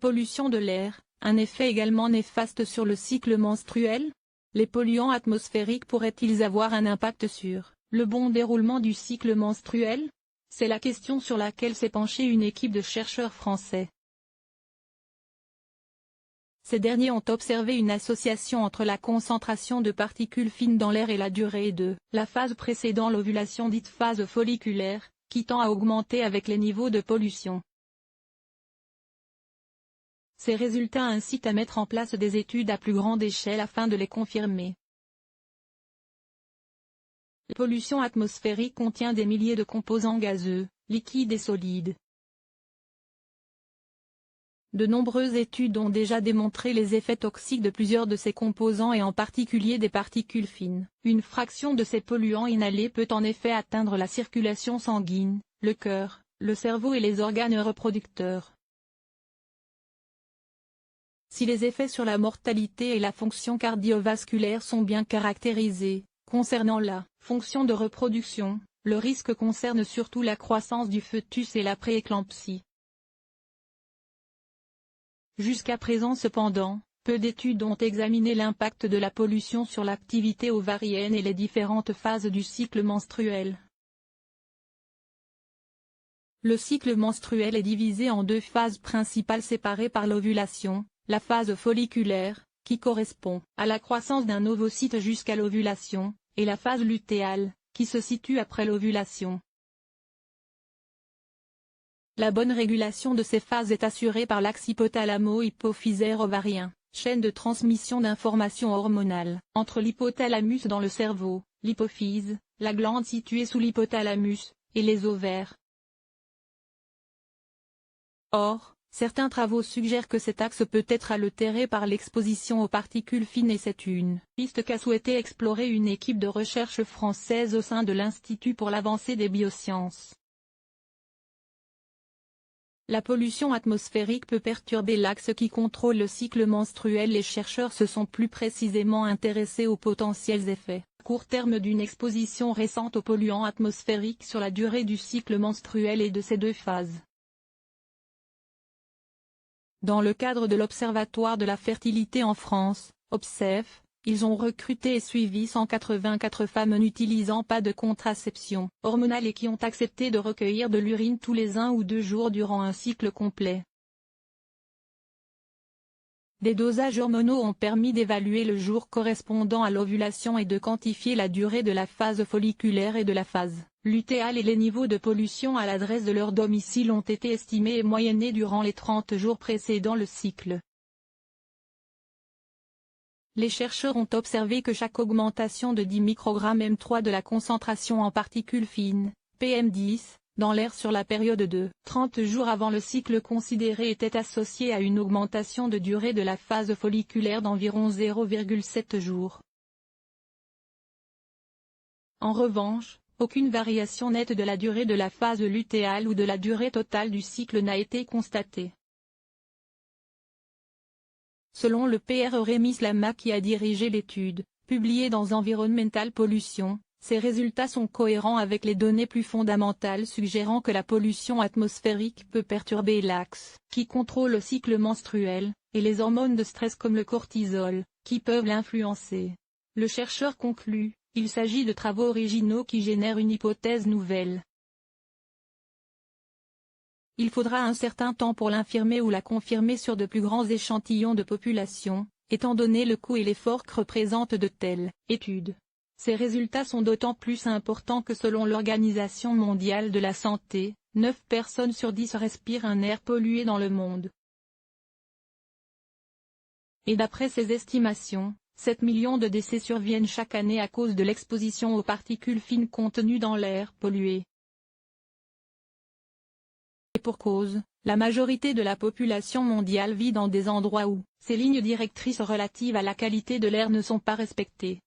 pollution de l'air, un effet également néfaste sur le cycle menstruel? Les polluants atmosphériques pourraient-ils avoir un impact sur le bon déroulement du cycle menstruel? C'est la question sur laquelle s'est penchée une équipe de chercheurs français. Ces derniers ont observé une association entre la concentration de particules fines dans l'air et la durée de la phase précédant l'ovulation dite phase folliculaire, qui tend à augmenter avec les niveaux de pollution. Ces résultats incitent à mettre en place des études à plus grande échelle afin de les confirmer. La pollution atmosphérique contient des milliers de composants gazeux, liquides et solides. De nombreuses études ont déjà démontré les effets toxiques de plusieurs de ces composants et en particulier des particules fines. Une fraction de ces polluants inhalés peut en effet atteindre la circulation sanguine, le cœur, le cerveau et les organes reproducteurs. Si les effets sur la mortalité et la fonction cardiovasculaire sont bien caractérisés, concernant la fonction de reproduction, le risque concerne surtout la croissance du fœtus et la prééclampsie. Jusqu'à présent cependant, peu d'études ont examiné l'impact de la pollution sur l'activité ovarienne et les différentes phases du cycle menstruel. Le cycle menstruel est divisé en deux phases principales séparées par l'ovulation, la phase folliculaire, qui correspond à la croissance d'un ovocyte jusqu'à l'ovulation, et la phase lutéale, qui se situe après l'ovulation. La bonne régulation de ces phases est assurée par l'axe hypothalamo-hypophysaire ovarien, chaîne de transmission d'informations hormonales, entre l'hypothalamus dans le cerveau, l'hypophyse, la glande située sous l'hypothalamus, et les ovaires. Or, certains travaux suggèrent que cet axe peut être altéré par l'exposition aux particules fines et c'est une piste qu'a souhaité explorer une équipe de recherche française au sein de l'Institut pour l'avancée des biosciences. La pollution atmosphérique peut perturber l'axe qui contrôle le cycle menstruel. Les chercheurs se sont plus précisément intéressés aux potentiels effets à court terme d'une exposition récente aux polluants atmosphériques sur la durée du cycle menstruel et de ces deux phases. Dans le cadre de l'Observatoire de la fertilité en France, OBSEF, ils ont recruté et suivi 184 femmes n'utilisant pas de contraception hormonale et qui ont accepté de recueillir de l'urine tous les 1 ou 2 jours durant un cycle complet. Des dosages hormonaux ont permis d'évaluer le jour correspondant à l'ovulation et de quantifier la durée de la phase folliculaire et de la phase lutéale et les niveaux de pollution à l'adresse de leur domicile ont été estimés et moyennés durant les 30 jours précédant le cycle. Les chercheurs ont observé que chaque augmentation de 10 microgrammes M3 de la concentration en particules fines, PM10, dans l'air sur la période de 30 jours avant le cycle considéré était associée à une augmentation de durée de la phase folliculaire d'environ 0,7 jours. En revanche, aucune variation nette de la durée de la phase lutéale ou de la durée totale du cycle n'a été constatée. Selon le Pr Rémi Lama qui a dirigé l'étude, publiée dans Environmental Pollution, ces résultats sont cohérents avec les données plus fondamentales suggérant que la pollution atmosphérique peut perturber l'axe, qui contrôle le cycle menstruel, et les hormones de stress comme le cortisol, qui peuvent l'influencer. Le chercheur conclut, il s'agit de travaux originaux qui génèrent une hypothèse nouvelle. Il faudra un certain temps pour l'infirmer ou la confirmer sur de plus grands échantillons de population, étant donné le coût et l'effort que représentent de telles études. Ces résultats sont d'autant plus importants que selon l'Organisation mondiale de la santé, 9 personnes sur 10 respirent un air pollué dans le monde. Et d'après ces estimations, 7 millions de décès surviennent chaque année à cause de l'exposition aux particules fines contenues dans l'air pollué. Et pour cause, la majorité de la population mondiale vit dans des endroits où ces lignes directrices relatives à la qualité de l'air ne sont pas respectées.